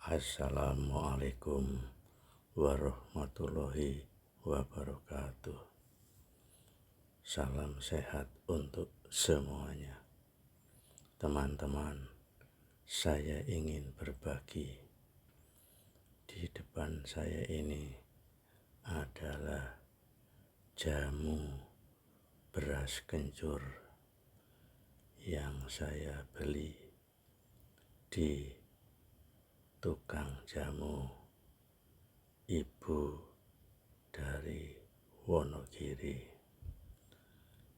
Assalamualaikum warahmatullahi wabarakatuh. Salam sehat untuk semuanya. Teman-teman, saya ingin berbagi. Di depan saya ini adalah jamu beras kencur yang saya beli di tukang jamu ibu dari Wonogiri.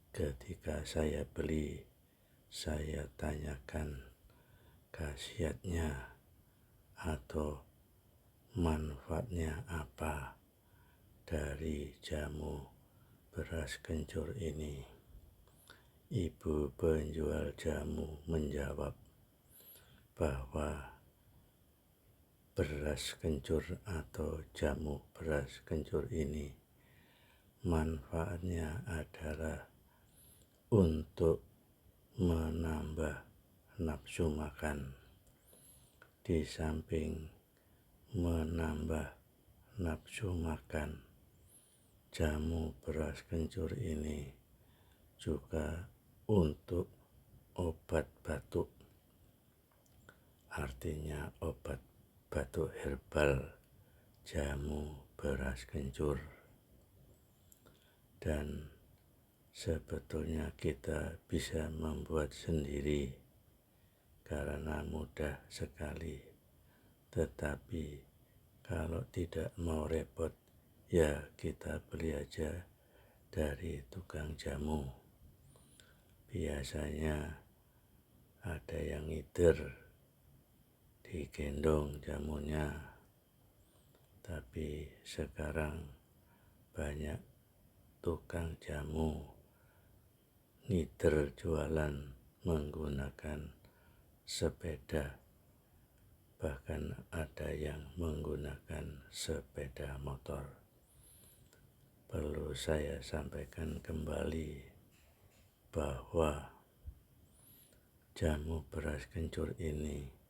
Ketika saya beli, saya tanyakan khasiatnya atau manfaatnya apa dari jamu beras kencur ini. Ibu penjual jamu menjawab bahwa beras kencur atau jamu beras kencur ini manfaatnya adalah untuk menambah nafsu makan. Di samping menambah nafsu makan, jamu beras kencur ini juga untuk obat batuk. Artinya obat batuk herbal jamu beras kencur. Dan sebetulnya kita bisa membuat sendiri karena mudah sekali. Tetapi kalau tidak mau repot, ya kita beli aja dari tukang jamu. Biasanya ada yang ngider digendong jamunya, tapi sekarang banyak tukang jamu ngider jualan menggunakan sepeda, bahkan ada yang menggunakan sepeda motor. Perlu saya sampaikan kembali bahwa jamu beras kencur ini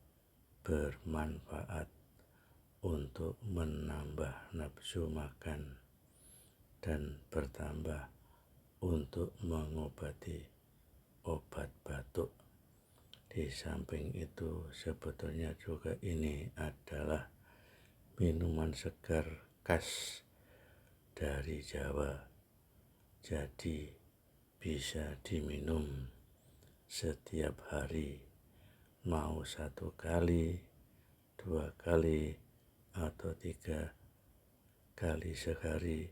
bermanfaat untuk menambah nafsu makan dan bertambah untuk mengobati obat batuk. Di samping itu sebetulnya juga ini adalah minuman segar khas dari Jawa. Jadi bisa diminum setiap hari, mau 1 kali, 2 kali, atau 3 kali sehari,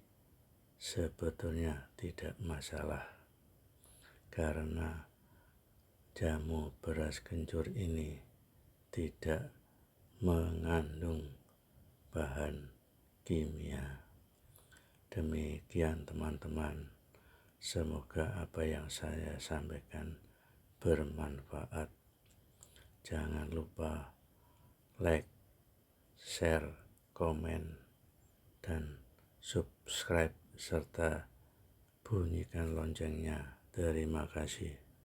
sebetulnya tidak masalah. Karena jamu beras kencur ini tidak mengandung bahan kimia. Demikian teman-teman, semoga apa yang saya sampaikan bermanfaat. Jangan lupa like, share, komen, dan subscribe serta bunyikan loncengnya. Terima kasih.